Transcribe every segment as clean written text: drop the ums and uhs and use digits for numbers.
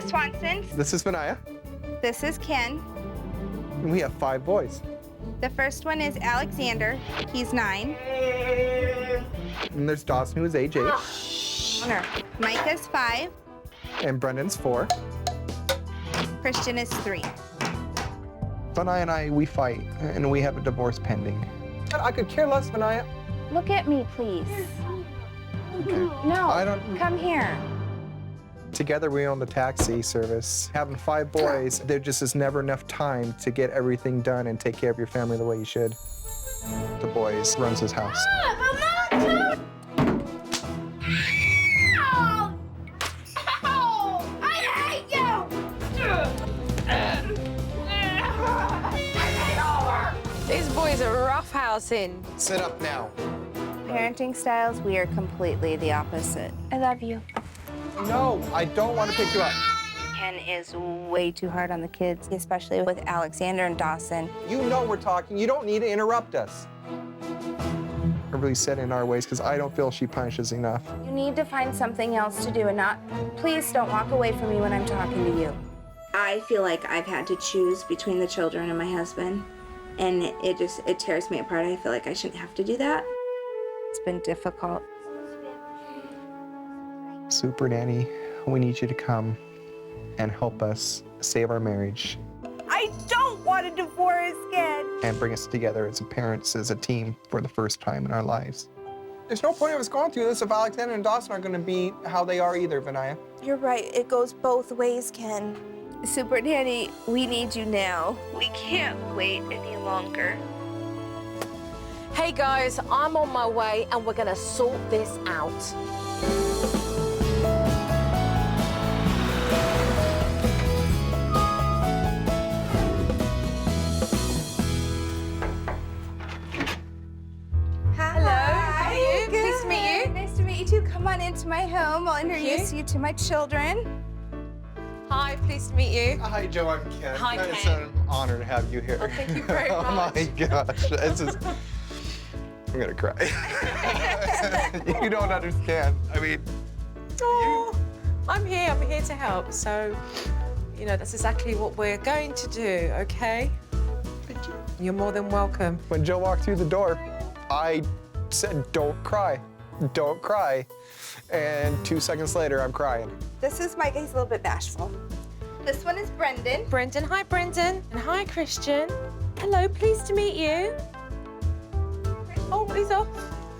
Swansons. This is Vinaya. This is Ken. And we have 5 boys. The first one is Alexander. He's 9. And there's Dawson, who is age 8. Honor. Micah's 5. And Brendan's 4. Christian is 3. Vinaya and I, we fight, and we have a divorce pending. I could care less, Vinaya. Look at me, please. Okay. No, I don't... come here. Together we own the taxi service. Having 5 boys, there just is never enough time to get everything done and take care of your family the way you should. The boys runs his house. These boys are roughhousing. Sit up now. Parenting styles, we are completely the opposite. I love you. No, I don't want to pick you up. Ken is way too hard on the kids, especially with Alexander and Dawson. You know we're talking. You don't need to interrupt us. We're really set in our ways because I don't feel she punishes enough. You need to find something else to do and not, please don't walk away from me when I'm talking to you. I feel like I've had to choose between the children and my husband, and it tears me apart. I feel like I shouldn't have to do that. It's been difficult. Supernanny, we need you to come and help us save our marriage. I don't want a divorce, Ken. And bring us together as parents, as a team, for the first time in our lives. There's no point of us going through this if Alexander and Dawson aren't going to be how they are either, Vinaya. You're right. It goes both ways, Ken. Supernanny, we need you now. We can't wait any longer. Hey guys, I'm on my way and we're gonna sort this out. Hi. Good. Nice to meet you. Nice to meet you too. Come on into my home. I'll introduce you to my children. Hi, pleased to meet you. Hi, Joe. I'm Ken. Hi, Ken. It's an honor to have you here. Oh, thank you very much. Oh my gosh, this is. I'm gonna cry. You don't understand. I mean. Oh, I'm here to help. So, you know, that's exactly what we're going to do, okay? Thank you. You're more than welcome. When Joe walked through the door, I said, "Don't cry, don't cry," and 2 seconds later, I'm crying. This is Micah. He's a little bit bashful. This one is Brendan. Brendan, hi Brendan. And hi Christian. Hello, pleased to meet you. Oh, he's off.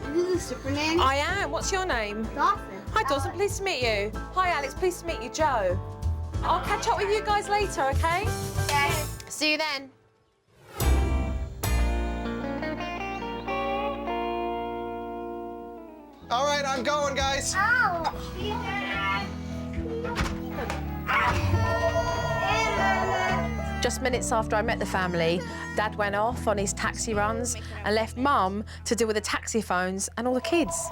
Are you the Supernanny? I am. What's your name? Dawson. Hi Dawson, pleased to meet you. Hi Alex, pleased to meet you. Joe. I'll catch up with you guys later, okay? Yes. See you then. All right, I'm going, guys. Ow! Just minutes after I met the family, Dad went off on his taxi runs and left Mum to deal with the taxi phones and all the kids.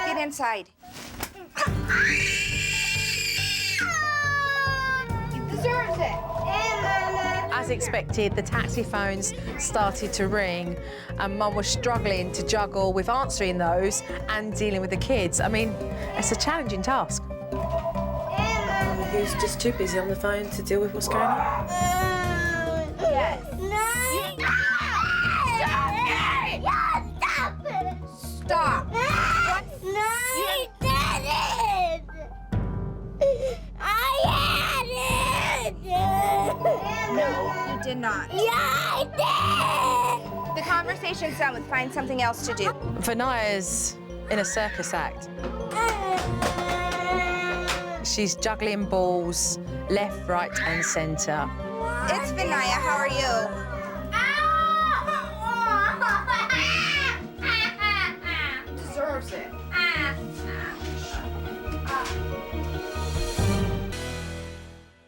Get inside. He deserves it. As expected, the taxi phones started to ring and Mum was struggling to juggle with answering those and dealing with the kids. I mean, it's a challenging task. Who's just too busy on the phone to deal with what's going on? Yes. Stop! No, you did it! I had it! No, you did not. Yeah, I The conversation's done. With find something else to do. Vinaya's in a circus act. did! She's juggling balls left, right, and centre. It's Vinaya. How are you? Deserves it.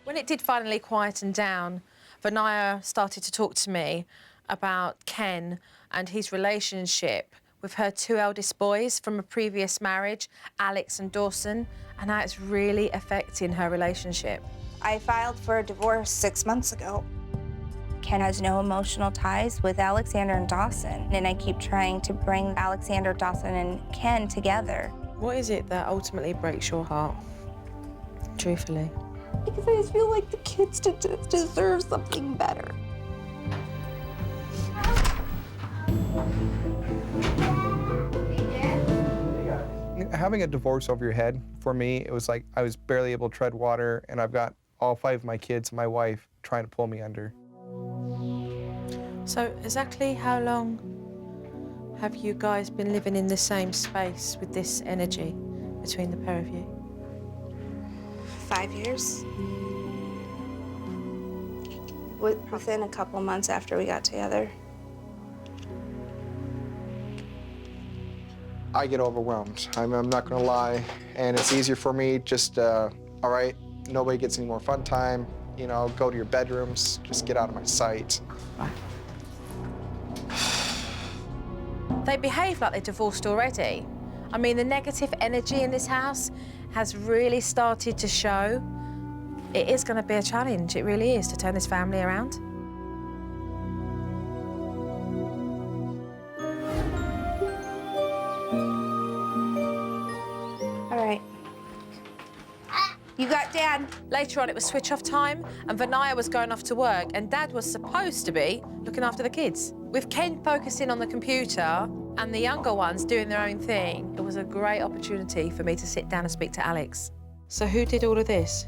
When it did finally quieten down, Vinaya started to talk to me about Ken and his relationship with her 2 eldest boys from a previous marriage, Alex and Dawson, and how it's really affecting her relationship. I filed for a divorce 6 months ago. Ken has no emotional ties with Alexander and Dawson, and I keep trying to bring Alexander, Dawson, and Ken together. What is it that ultimately breaks your heart? Truthfully. Because I just feel like the kids deserve something better. Having a divorce over your head, for me, it was like I was barely able to tread water, and I've got all 5 of my kids and my wife trying to pull me under. So exactly how long have you guys been living in the same space with this energy between the pair of you? 5 years. Within a couple months after we got together. I get overwhelmed. I'm not gonna lie, and it's easier for me just, all right, nobody gets any more fun time, you know, go to your bedrooms, just get out of my sight. They behave like they're divorced already. I mean, the negative energy in this house has really started to show. It is going to be a challenge, it really is, to turn this family around. All right. You got Dad. Later on, it was switch-off time, and Vinaya was going off to work, and Dad was supposed to be looking after the kids. With Ken focusing on the computer and the younger ones doing their own thing, it was a great opportunity for me to sit down and speak to Alex. So who did all of this?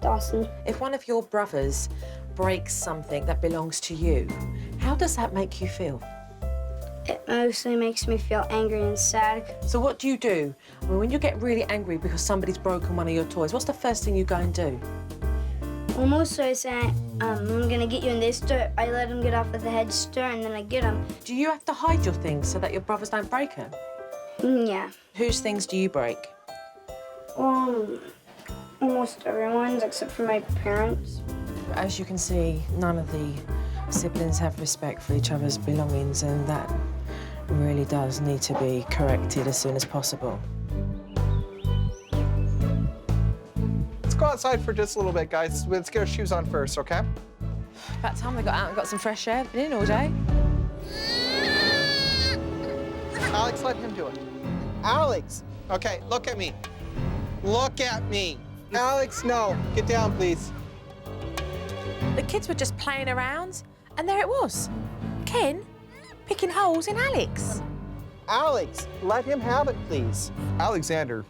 Dawson. If one of your brothers breaks something that belongs to you, how does that make you feel? It mostly makes me feel angry and sad. So what do you do? I mean, when you get really angry because somebody's broken one of your toys, what's the first thing you go and do? Well, mostly I say, I'm gonna get you in this store. I let him get off of the head store and then I get him. Do you have to hide your things so that your brothers don't break them? Yeah. Whose things do you break? Almost everyone's except for my parents. As you can see, none of the siblings have respect for each other's belongings, and that really does need to be corrected as soon as possible. Let's go outside for just a little bit, guys. Let's get our shoes on first, okay? About time they got out and got some fresh air. Been in all day. Alex, let him do it. Alex! Okay, look at me. Look at me. Alex, no. Get down, please. The kids were just playing around, and there it was. Ken picking holes in Alex. Alex, let him have it, please. Alexander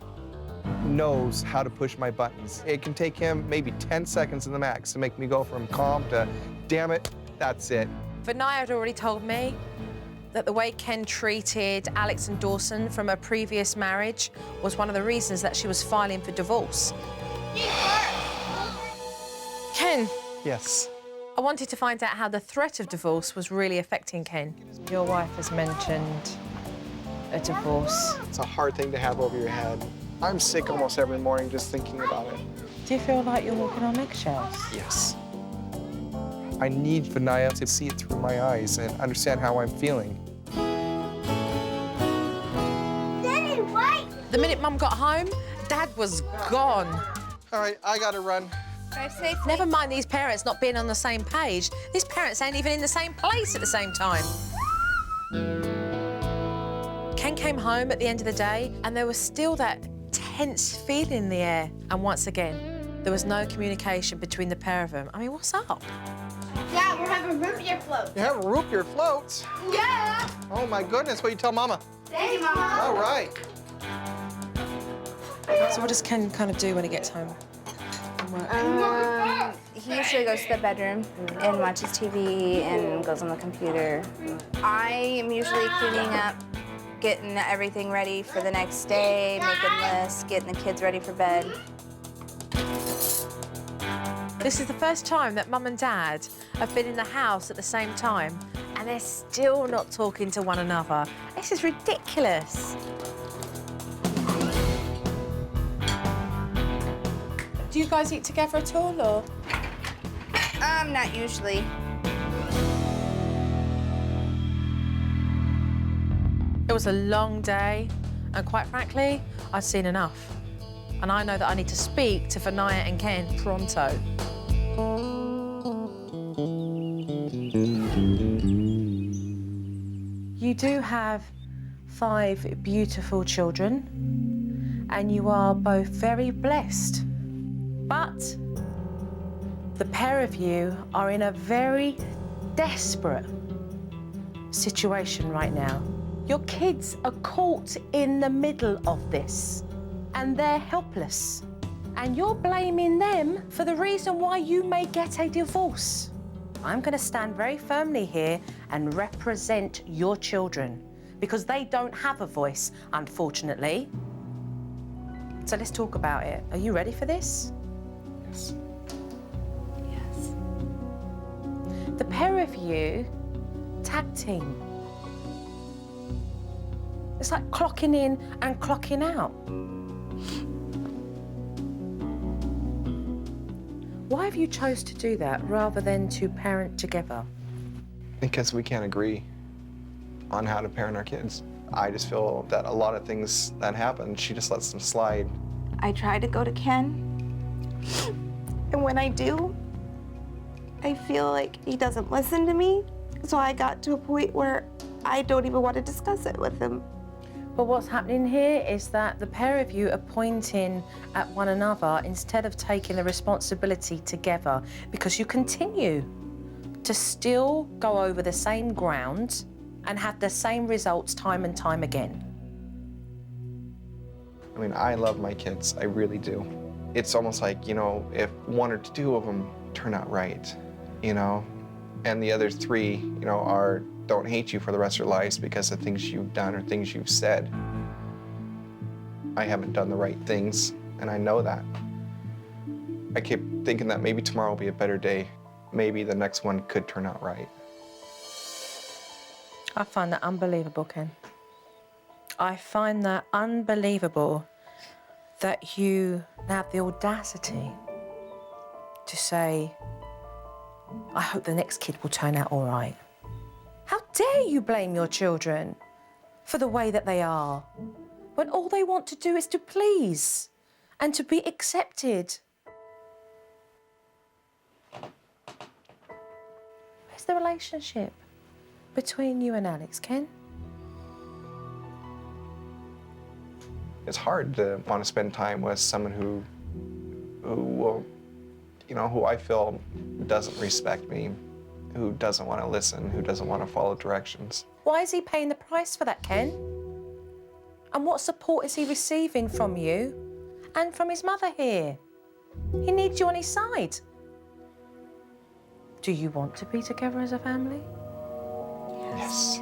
knows how to push my buttons. It can take him maybe 10 seconds in the max to make me go from calm to, damn it, that's it. Vinaya had already told me that the way Ken treated Alex and Dawson from a previous marriage was one of the reasons that she was filing for divorce. Ken, Yes. I wanted to find out how the threat of divorce was really affecting Ken. Your wife has mentioned a divorce. It's a hard thing to have over your head. I'm sick almost every morning just thinking about it. Do you feel like you're walking on eggshells? Yes. I need Vinaya to see it through my eyes and understand how I'm feeling. Daddy, wait! The minute Mum got home, Dad was gone. All right, I gotta run. Drive safely. Never mind these parents not being on the same page. These parents ain't even in the same place at the same time. Ken came home at the end of the day, and there was still that tense feeling in the air. And once again, there was no communication between the pair of them. I mean, what's up? Dad, we're having root beer float. You have root beer floats? Yeah! Oh my goodness, what you tell Mama? Thank you, Mama. All right. So what does Ken kind of do when he gets home from work? He usually goes to the bedroom and watches TV and goes on the computer. I am usually cleaning up, getting everything ready for the next day, making lists, getting the kids ready for bed. This is the first time that Mum and Dad have been in the house at the same time, and they're still not talking to one another. This is ridiculous. Do you guys eat together at all, or? Not usually. It was a long day, and quite frankly, I'd seen enough. And I know that I need to speak to Vinaya and Ken pronto. You do have 5 beautiful children, and you are both very blessed. But The pair of you are in a very desperate situation right now. Your kids are caught in the middle of this and they're helpless. And you're blaming them for the reason why you may get a divorce. I'm going to stand very firmly here and represent your children because they don't have a voice, unfortunately. So let's talk about it. Are you ready for this? Yes. Yes. The pair of you, tag team. It's like clocking in and clocking out. Why have you chose to do that rather than to parent together? Because we can't agree on how to parent our kids. I just feel that a lot of things that happen, she just lets them slide. I try to go to Ken, and when I do, I feel like he doesn't listen to me. So I got to a point where I don't even want to discuss it with him. But what's happening here is that the pair of you are pointing at one another instead of taking the responsibility together because you continue to still go over the same ground and have the same results time and time again. I mean, I love my kids, I really do. It's almost like, you know, if one or two of them turn out right, you know, and the other three, you know, don't hate you for the rest of your lives because of things you've done or things you've said. I haven't done the right things, and I know that. I keep thinking that maybe tomorrow will be a better day. Maybe the next one could turn out right. I find that unbelievable, Ken. I find that unbelievable that you have the audacity to say, I hope the next kid will turn out all right. How dare you blame your children for the way that they are, when all they want to do is to please and to be accepted? Where's the relationship between you and Alex, Ken? It's hard to want to spend time with someone who will, you know, who I feel doesn't respect me, who doesn't want to listen, who doesn't want to follow directions. Why is he paying the price for that, Ken? And what support is he receiving from you and from his mother here? He needs you on his side. Do you want to be together as a family? Yes.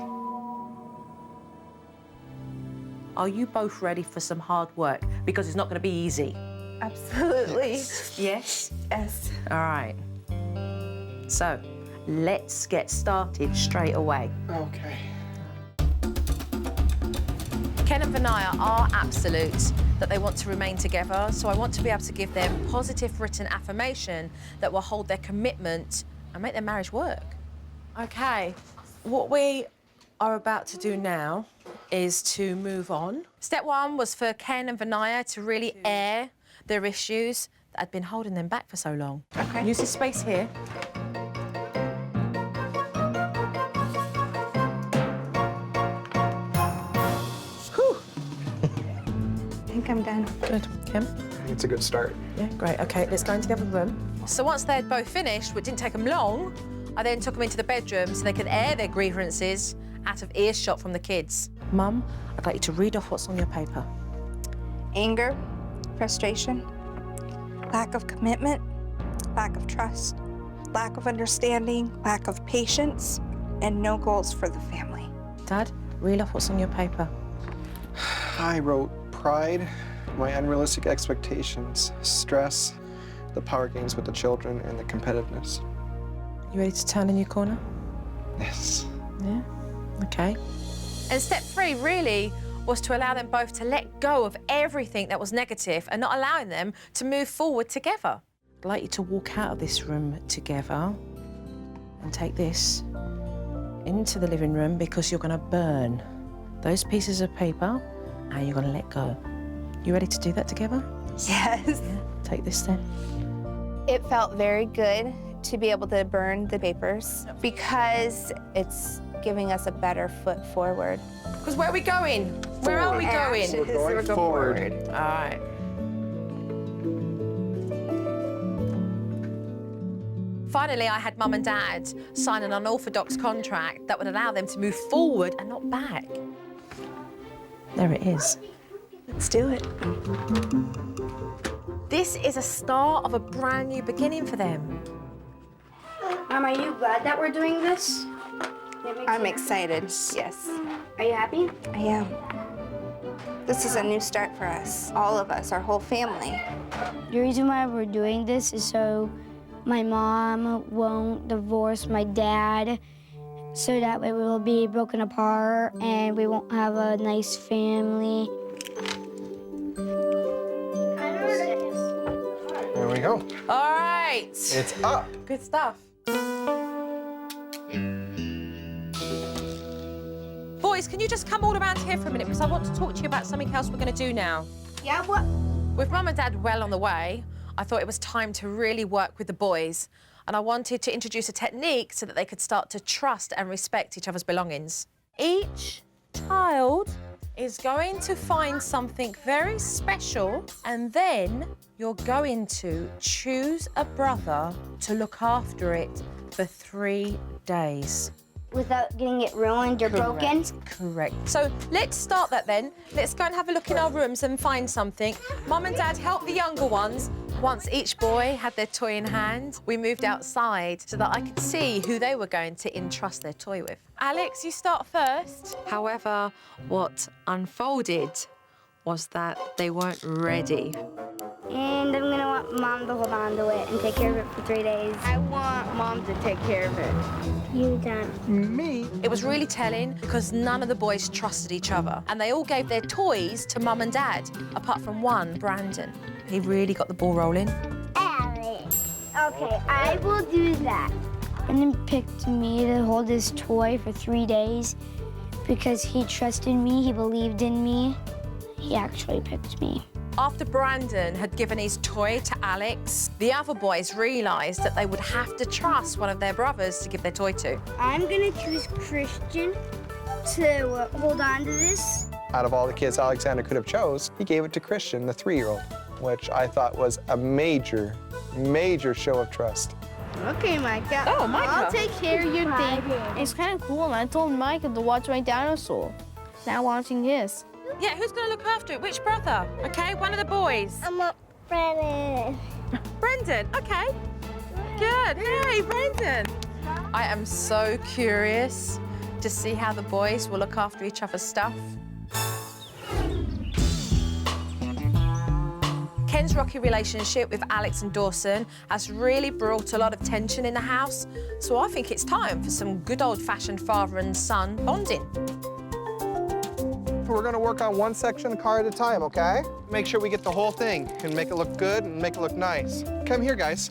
Are you both ready for some hard work? Because it's not going to be easy. Absolutely. Yes? Yes. All right. So, let's get started straight away. Okay. Ken and Vinaya are absolute that they want to remain together, so I want to be able to give them positive written affirmation that will hold their commitment and make their marriage work. Okay, what we are about to do now is to move on. Step one was for Ken and Vinaya to really air their issues that had been holding them back for so long. Okay. Use this space here. Whew. I think I'm done. Good. Kim? I think it's a good start. Yeah, great. OK, let's go into the other room. So once they'd both finished, which didn't take them long, I then took them into the bedroom so they could air their grievances out of earshot from the kids. Mum, I'd like you to read off what's on your paper. Anger, frustration, lack of commitment, lack of trust, lack of understanding, lack of patience, and no goals for the family. Dad, read off what's on your paper. I wrote pride, my unrealistic expectations, stress, the power games with the children, and the competitiveness. You ready to turn in your corner? Yes. Yeah? OK. And step three, really, was to allow them both to let go of everything that was negative and not allowing them to move forward together. I'd like you to walk out of this room together and take this into the living room because you're going to burn those pieces of paper and you're going to let go. You ready to do that together? Yes. Yeah. Take this then. It felt very good to be able to burn the papers because it's giving us a better foot forward. Because where are we going? Where are we going? Ashes, We're going forward. All right. Finally, I had Mum and Dad sign an unorthodox contract that would allow them to move forward and not back. There it is. Let's do it. This is a start of a brand new beginning for them. Mom, are you glad that we're doing this? I'm excited, yes. Are you happy? I am. This is a new start for us, all of us, our whole family. The reason why we're doing this is so my mom won't divorce my dad, so that way we will be broken apart and we won't have a nice family. There we go. All right. It's up. Good stuff. Boys, can you just come all around here for a minute? Because I want to talk to you about something else we're going to do now. Yeah, what? With Mum and Dad well on the way, I thought it was time to really work with the boys. And I wanted to introduce a technique so that they could start to trust and respect each other's belongings. Each child is going to find something very special, and then you're going to choose a brother to look after it for 3 days. Without getting it ruined or broken? Correct. So let's start that then. Let's go and have a look in our rooms and find something. Mum and Dad help the younger ones. Once each boy had their toy in hand, we moved outside so that I could see who they were going to entrust their toy with. Alex, you start first. However, what unfolded was that they weren't ready. And I'm gonna want Mom to hold on to it and take care of it for 3 days. I want Mom to take care of it. You done. Me? It was really telling because none of the boys trusted each other, and they all gave their toys to Mum and Dad, apart from one, Brandon. He really got the ball rolling. Alex. Okay, I will do that. Brandon picked me to hold his toy for 3 days because he trusted me, he believed in me. He actually picked me. After Brandon had given his toy to Alex, the other boys realised that they would have to trust one of their brothers to give their toy to. I'm gonna choose Christian to hold on to this. Out of all the kids Alexander could have chose, he gave it to Christian, the 3-year-old, which I thought was a major, major show of trust. Okay, Micah. Oh, Micah. I'll take care of your thing. It's kind of cool, and I told Micah to watch my dinosaur. Now watching his. Yeah, who's going to look after it? Which brother? Okay, one of the boys. I'm a Brandon. Brendan, okay. Good. Hey, Brendan. I am so curious to see how the boys will look after each other's stuff. Ken's rocky relationship with Alex and Dawson has really brought a lot of tension in the house, so I think it's time for some good old-fashioned father and son bonding. We're gonna work on one section of the car at a time, okay? Make sure we get the whole thing and make it look good and make it look nice. Come here, guys.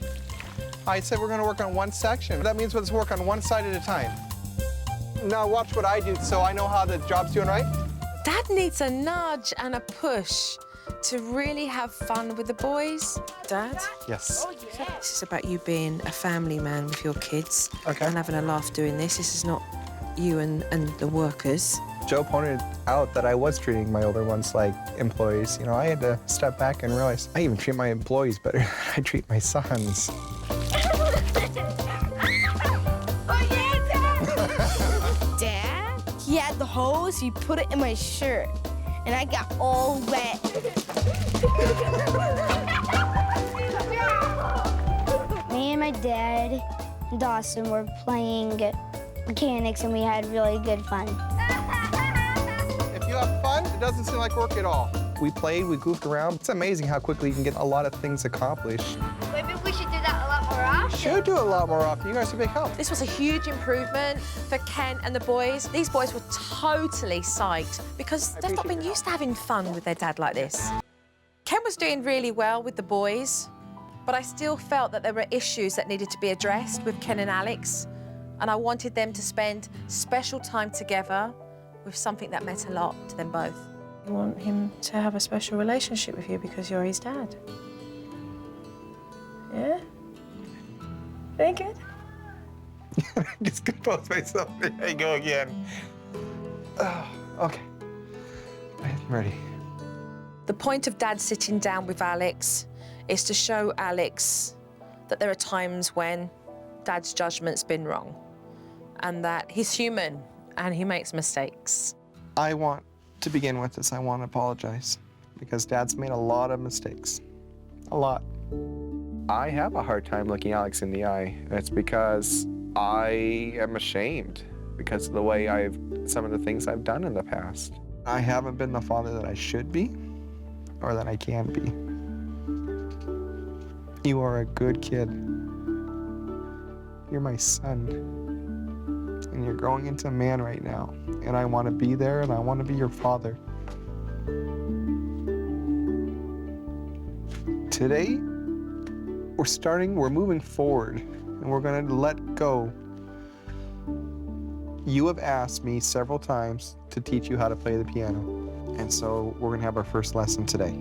I said we're gonna work on one section. That means let's work on one side at a time. Now watch what I do so I know how the job's doing right. Dad needs a nudge and a push to really have fun with the boys. Dad? Yes. This is about you being a family man with your kids Okay. and having a laugh doing this. This is not you and the workers. Joe pointed out that I was treating my older ones like employees. You know, I had to step back and realize I even treat my employees better than I treat my sons. Dad, he had the hose, he put it in my shirt, and I got all wet. Me and my dad, Dawson, were playing mechanics and we had really good fun. If you have fun, it doesn't seem like work at all. We played, we goofed around. It's amazing how quickly you can get a lot of things accomplished. Maybe we should do that a lot more often. Should do it a lot more often. You guys are a big help. This was a huge improvement for Ken and the boys. These boys were totally psyched because they've not been used to having fun with their dad like this. Ken was doing really well with the boys, but I still felt that there were issues that needed to be addressed with Ken and Alex, and I wanted them to spend special time together with something that meant a lot to them both. You want him to have a special relationship with you because you're his dad? Yeah? Very good. Just compose myself. There you go again. Okay. I'm ready. The point of Dad sitting down with Alex is to show Alex that there are times when Dad's judgment's been wrong and that he's human and he makes mistakes. I want to begin with this. I want to apologize because Dad's made a lot of mistakes. A lot. I have a hard time looking Alex in the eye. And it's because I am ashamed because of the way some of the things I've done in the past. I haven't been the father that I should be or that I can be. You are a good kid. You're my son. And you're growing into a man right now. And I want to be there and I want to be your father. Today, we're moving forward and we're going to let go. You have asked me several times to teach you how to play the piano. And so we're going to have our first lesson today.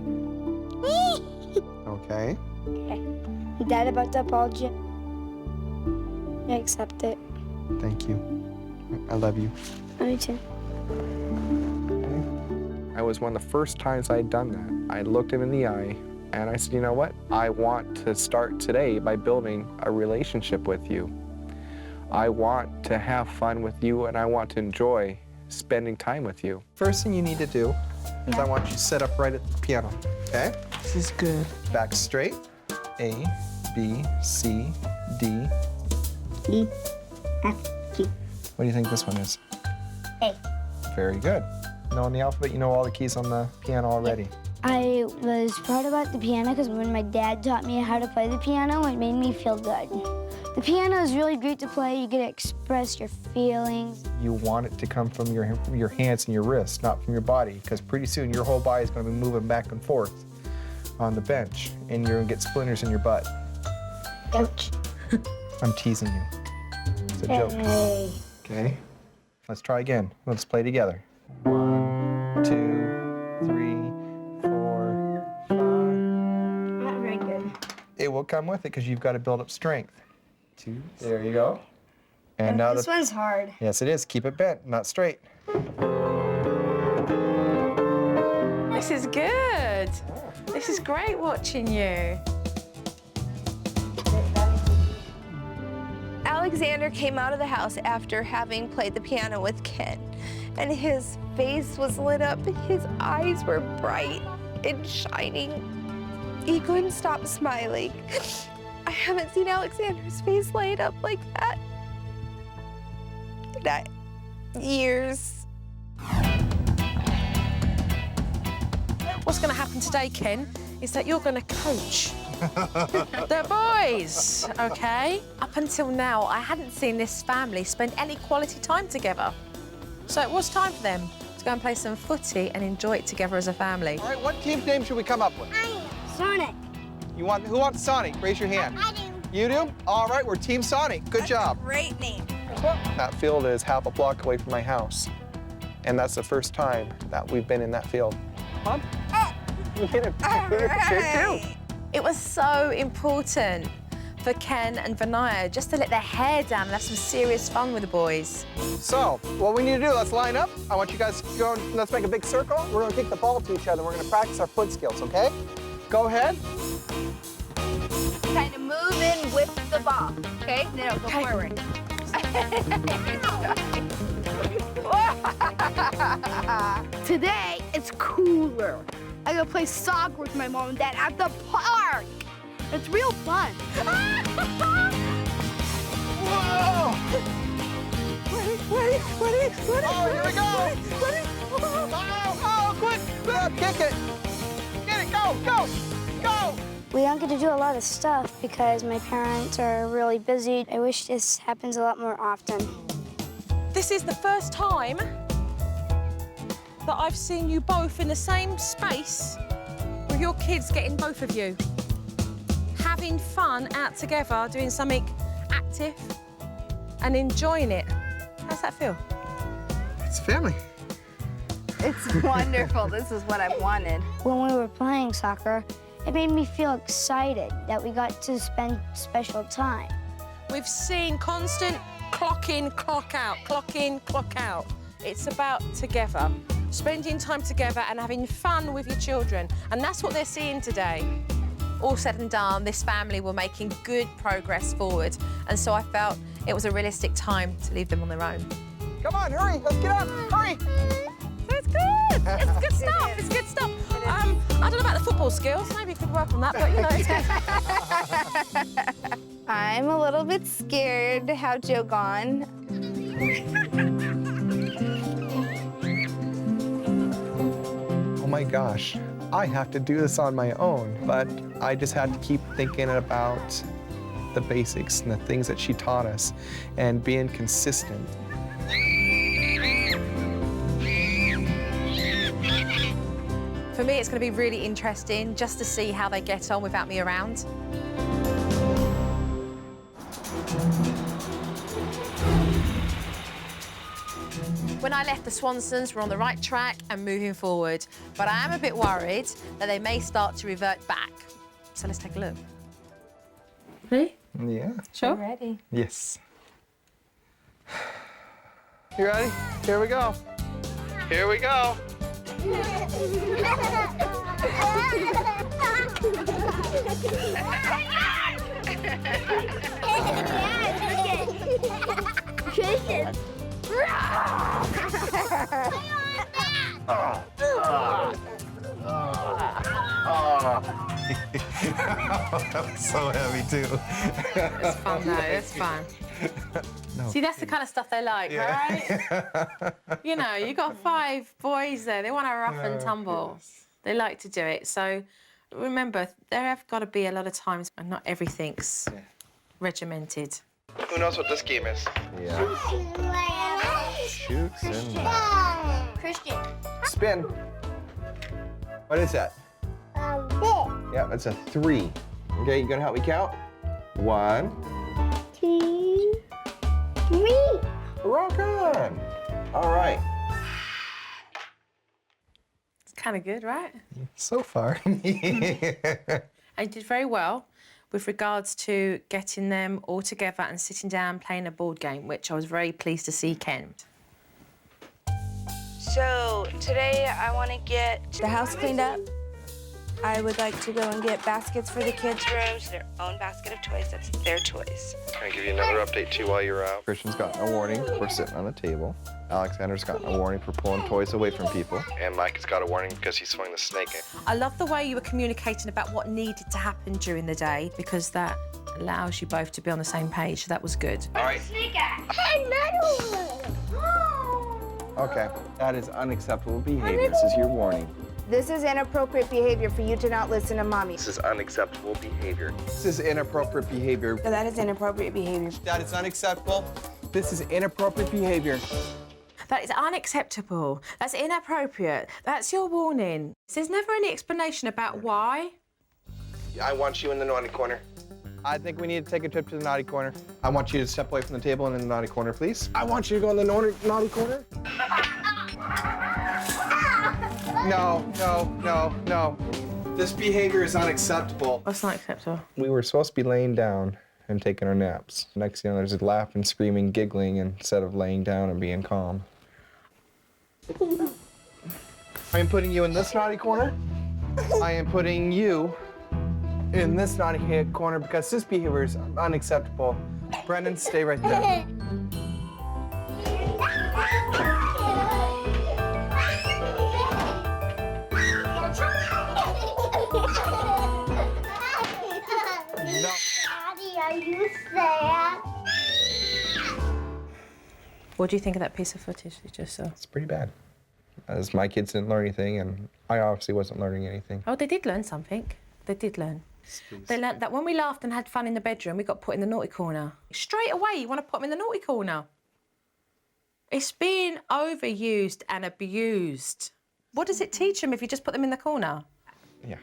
Okay? Okay. Dad, about the apology, I accept it. Thank you. I love you. Me too. I was one of the first times I'd done that. I looked him in the eye and I said, you know what? I want to start today by building a relationship with you. I want to have fun with you and I want to enjoy spending time with you. First thing you need to do is I want you to sit up right at the piano, okay? This is good. Back straight. A, B, C, D. E, F, G. What do you think this one is? A. Very good. Knowing the alphabet, you know all the keys on the piano already. I was proud about the piano because when my dad taught me how to play the piano, it made me feel good. The piano is really great to play. You get to express your feelings. You want it to come from your hands and your wrists, not from your body, because pretty soon your whole body is going to be moving back and forth on the bench, and you're going to get splinters in your butt. Ouch. I'm teasing you. It's a joke. Hey. Okay? Let's try again. Let's play together. 1, 2, 3, 4, 5. Not very good. It will come with it because you've got to build up strength. 2. There you go. And now This one's hard. Yes, it is. Keep it bent, not straight. This is good. This is great watching you. Alexander came out of the house after having played the piano with Ken, and his face was lit up, his eyes were bright and shining. He couldn't stop smiling. I haven't seen Alexander's face light up like that in years. What's going to happen today, Ken, is that you're going to coach the boys, okay? Up until now, I hadn't seen this family spend any quality time together. So it was time for them to go and play some footy and enjoy it together as a family. All right, what team's name should we come up with? Sonic. Who wants Sonic? Raise your hand. I do. You do? All right, we're Team Sonic. Good job. Great name. That field is half a block away from my house. And that's the first time that we've been in that field. Huh? You hit it. Right. It was so important for Ken and Vinaya just to let their hair down and have some serious fun with the boys. So, what we need to do, let's line up. I want you guys to go and let's make a big circle. We're gonna kick the ball to each other. We're gonna practice our foot skills, okay? Go ahead. Kind of move in with the ball, okay? No, go forward. Today, it's cooler. I gotta play soccer with my mom and dad at the park. It's real fun. Whoa! Ready? Oh, here we go! Ready? Oh, quick! Kick it! Get it, go! We don't get to do a lot of stuff because my parents are really busy. I wish this happens a lot more often. This is the first time that I've seen you both in the same space with your kids, getting both of you having fun out together, doing something active and enjoying it. How's that feel? It's family. It's wonderful. This is what I've wanted. When we were playing soccer, it made me feel excited that we got to spend special time. We've seen constant clock in, clock out, clock in, clock out. It's about together, spending time together and having fun with your children. And that's what they're seeing today. all said and done, this family were making good progress forward. And so I felt it was a realistic time to leave them on their own. Come on, hurry, let's get up, hurry. So it's good. It's good stuff. It's good stuff. I don't know about the football skills. Maybe you could work on that, but you know. I'm a little bit scared to have Joe gone. Oh my gosh, I have to do this on my own, but I just had to keep thinking about the basics and the things that she taught us and being consistent. For me, it's going to be really interesting just to see how they get on without me around. When I left, the Swansons were on the right track and moving forward, but I am a bit worried that they may start to revert back. So let's take a look. Ready? Yeah. Sure. I'm ready. Yes. You ready? Here we go. Here we go. Christian. That was so heavy too. It's fun though, it's fun. No. See, that's the kind of stuff they like, right? You know, you got 5 boys there. They want to rough and tumble. Yes. They like to do it. So remember, there have got to be a lot of times when not everything's regimented. Who knows what this game is? Yeah. Shoots and Christian. spin. What is that? Yeah, that's a 3. Okay, you gonna help me count? 1, 2, 3. rock on. All right. It's kind of good, right? So far. I did very well with regards to getting them all together and sitting down playing a board game, which I was very pleased to see Ken. So today I want to get the house cleaned up. I would like to go and get baskets for the kids' rooms, their own basket of toys. That's their toys. Can I give you another update too while you're out? Christian's gotten a warning for sitting on the table. Alexander's gotten a warning for pulling toys away from people. And Mike has got a warning because he swung the snake in. I love the way you were communicating about what needed to happen during the day, because that allows you both to be on the same page. So that was good. All right. Another one. Okay, that is unacceptable behavior. This is your warning. This is inappropriate behavior for you to not listen to mommy. This is unacceptable behavior. This is inappropriate behavior. So that is inappropriate behavior. That is unacceptable. This is inappropriate behavior. That is unacceptable. That's inappropriate. That's your warning. There's never any explanation about why. I want you in the naughty corner. I think we need to take a trip to the naughty corner. I want you to step away from the table and in the naughty corner, please. I want you to go in the naughty corner. No. This behavior is unacceptable. That's not acceptable. We were supposed to be laying down and taking our naps. Next thing you know, there's laughing, screaming, giggling instead of laying down and being calm. I am putting you in this naughty corner. I am putting you in this naughty corner because this behavior is unacceptable. Brendan, stay right there. No. Daddy, are you sad? What do you think of that piece of footage you just saw? It's pretty bad. As my kids didn't learn anything, and I obviously wasn't learning anything. Oh, they did learn something. They did learn. They learned that when we laughed and had fun in the bedroom, we got put in the naughty corner. Straight away, you want to put them in the naughty corner. It's being overused and abused. What does it teach them if you just put them in the corner? Yeah.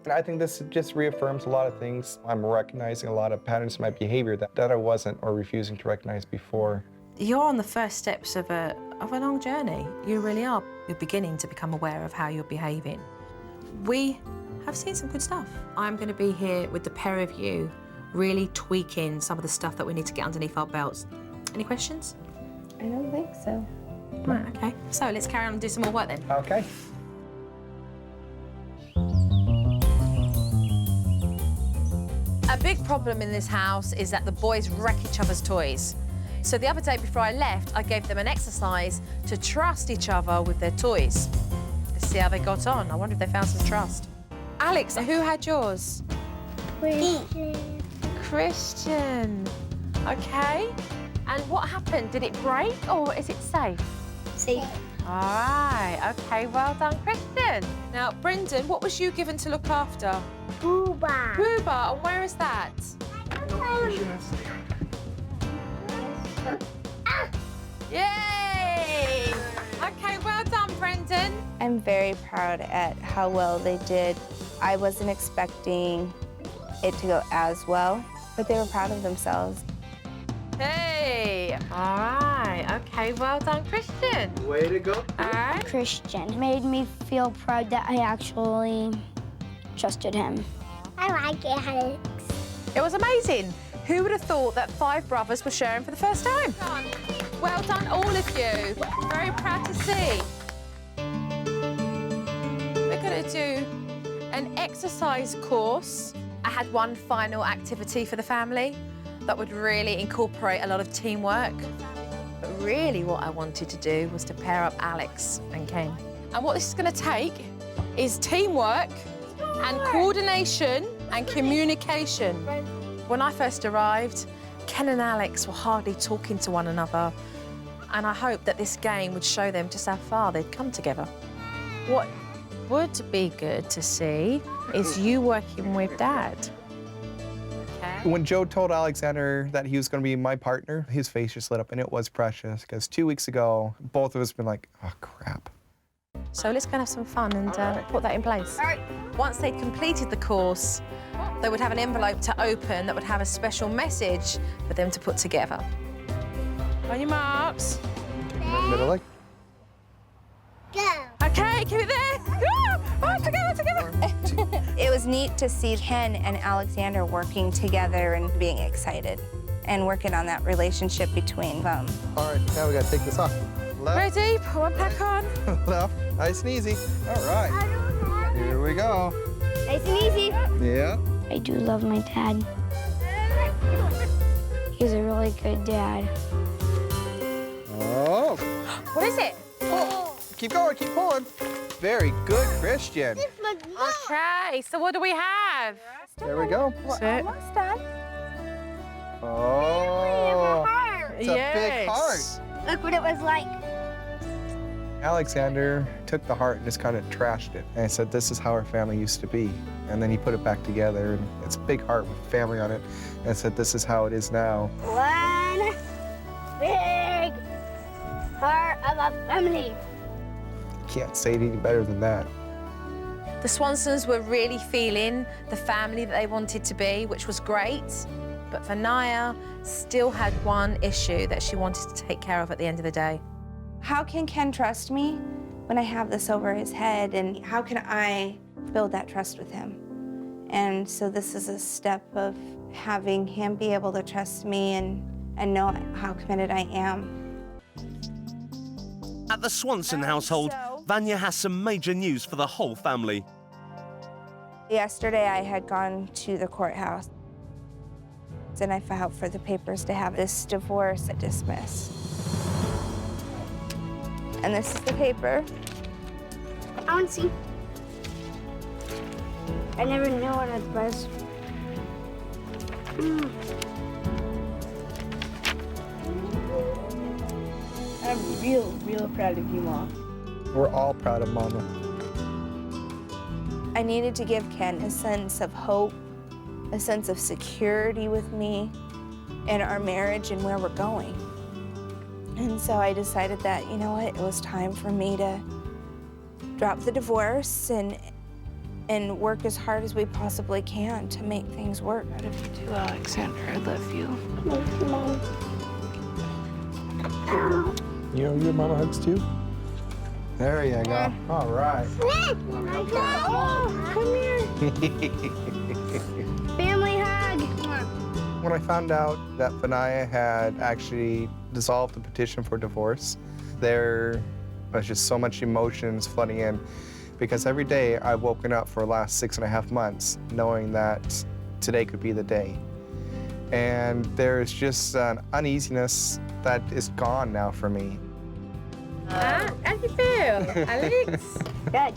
And I think this just reaffirms a lot of things. I'm recognizing a lot of patterns in my behavior that I wasn't or refusing to recognize before. You're on the first steps of a long journey. You really are. You're beginning to become aware of how you're behaving. We have seen some good stuff. I'm going to be here with the pair of you, really tweaking some of the stuff that we need to get underneath our belts. Any questions? I don't think so. Right, okay. So let's carry on and do some more work then. Okay. big problem in this house is that the boys wreck each other's toys. So the other day before I left, I gave them an exercise to trust each other with their toys. Let's see how they got on. I wonder if they found some trust. Alex, who had yours? Christian. Okay. And what happened? Did it break or is it safe? Safe. All right. Okay, well done, Christian. Now, Brendan, what was you given to look after? Booba. Booba, and where is that? Yay! Okay, well done, Brendan. I'm very proud at how well they did. I wasn't expecting it to go as well, but they were proud of themselves. Hey! All right. Okay, well done, Christian. Way to go. All right. Christian made me feel proud that I actually trusted him. I like it. It was amazing. Who would have thought that 5 brothers were sharing for the first time? Well done, all of you. Very proud to see. We're going to do an exercise course. I had one final activity for the family that would really incorporate a lot of teamwork. But really what I wanted to do was to pair up Alex and Ken. And what this is going to take is teamwork and coordination and communication. When I first arrived, Ken and Alex were hardly talking to one another, and I hoped that this game would show them just how far they'd come together. What would be good to see is you working with Dad. Okay. When Joe told Alexander that he was going to be my partner, his face just lit up, and it was precious, because 2 weeks ago, both of us been like, oh, crap. So let's go and have some fun and put that in place. Once they'd completed the course, they would have an envelope to open that would have a special message for them to put together. On your marks. Middle leg. Go. Okay, keep it there. Oh, together. It was neat to see Ken and Alexander working together and being excited and working on that relationship between them. All right, now we got to take this off. Left, Ready? Put one back on. left, nice and easy. All right, here we go. Nice and easy. Yeah. I do love my dad. He's a really good dad. Oh, What is it? keep going, keep pulling. Very good, Christian. Okay, so what do we have? There we go. Sit. Almost done. Oh, it's a big heart. Look what it was like. Alexander took the heart and just kind of trashed it. And I said, this is how our family used to be. And then he put it back together, and it's a big heart with family on it. And I said, this is how it is now. One big heart of a family. Can't say it any better than that. The Swansons were really feeling the family that they wanted to be, which was great. But Vanaya still had one issue that she wanted to take care of at the end of the day. How can Ken trust me when I have this over his head? And how can I build that trust with him? And so this is a step of having him be able to trust me and know how committed I am. At the Swanson household, Vanya has some major news for the whole family. Yesterday I had gone to the courthouse and I filed for the papers to have this divorce dismissed. And this is the paper. I want to see. I never knew what it was. I'm real proud of you, Mom. We're all proud of Mama. I needed to give Ken a sense of hope, a sense of security with me in our marriage and where we're going. And so I decided that, you know what, it was time for me to drop the divorce and work as hard as we possibly can to make things work. I love you too, Alexander. I love you. Thank you, Mom. You know, your mama hugs too? There you go. All right. Come here. Family hug. When I found out that Vanaya had actually dissolved the petition for divorce, there was just so much emotions flooding in, because every day I've woken up for the last 6.5 months knowing that today could be the day. And there's just an uneasiness that is gone now for me. How do you feel, Alex? Good.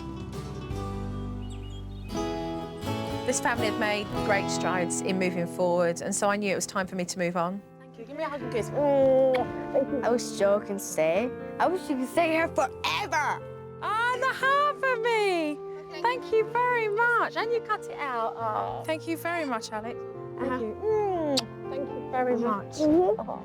This family had made great strides in moving forward, and so I knew it was time for me to move on. Thank you. Give me a hug and kiss. I wish Joe can stay. I wish you could stay here forever. Oh, the heart for me. Thank you very much. And you cut it out. Oh, thank you very much, Alex. Thank you. Thank you very much.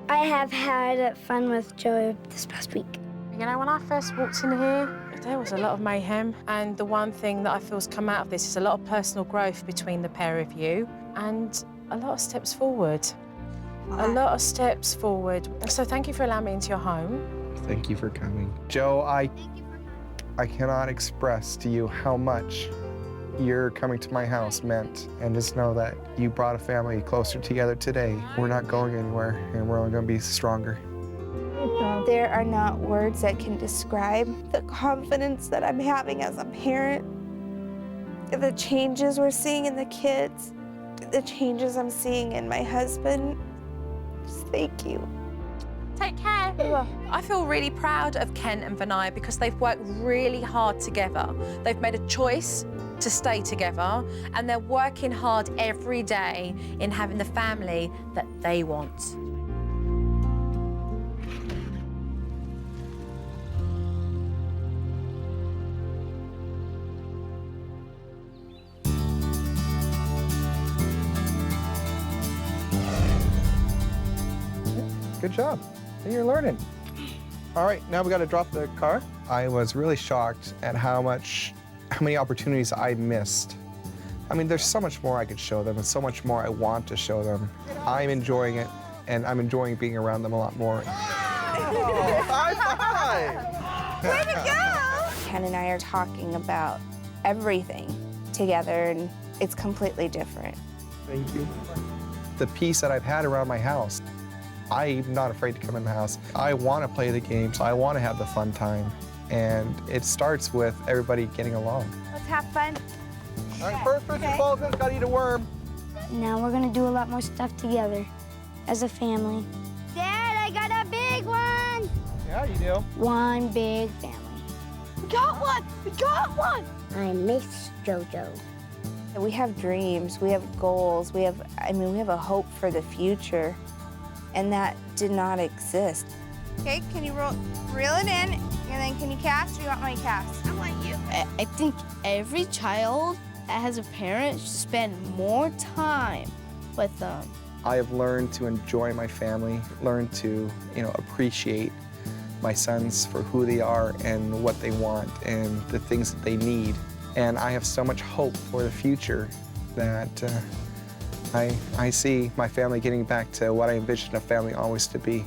I have had fun with Joe this past week. You know, when I first walked in here, there was a lot of mayhem. And the one thing that I feel has come out of this is a lot of personal growth between the pair of you and a lot of steps forward. A lot of steps forward. So thank you for allowing me into your home. Thank you for coming. Joe, I cannot express to you how much your coming to my house meant. And just know that you brought a family closer together today. We're not going anywhere, and we're only going to be stronger. There are not words that can describe the confidence that I'm having as a parent, the changes we're seeing in the kids, the changes I'm seeing in my husband. Just thank you. Take care. I feel really proud of Ken and Vinaya because they've worked really hard together. They've made a choice to stay together, and they're working hard every day in having the family that they want. Good job. You're learning. All right, now we got to drop the car. I was really shocked at how many opportunities I missed. I mean, there's so much more I could show them and so much more I want to show them. I'm enjoying it, and I'm enjoying being around them a lot more. Oh, high five! Way to go! Ken and I are talking about everything together, and it's completely different. Thank you. The peace that I've had around my house, I'm not afraid to come in the house. I want to play the games. I want to have the fun time. And it starts with everybody getting along. Let's have fun. All right, first person falls in, gotta eat a worm. Now we're gonna do a lot more stuff together as a family. Dad, I got a big one. Yeah, you do. One big family. We got one. We got one. I miss JoJo. We have dreams, we have goals, we have a hope for the future, and that did not exist. Okay, can you reel it in, and then can you cast, or you want my cast? I want you. I think every child that has a parent should spend more time with them. I have learned to enjoy my family, learned to, appreciate my sons for who they are and what they want and the things that they need. And I have so much hope for the future that I see my family getting back to what I envisioned a family always to be.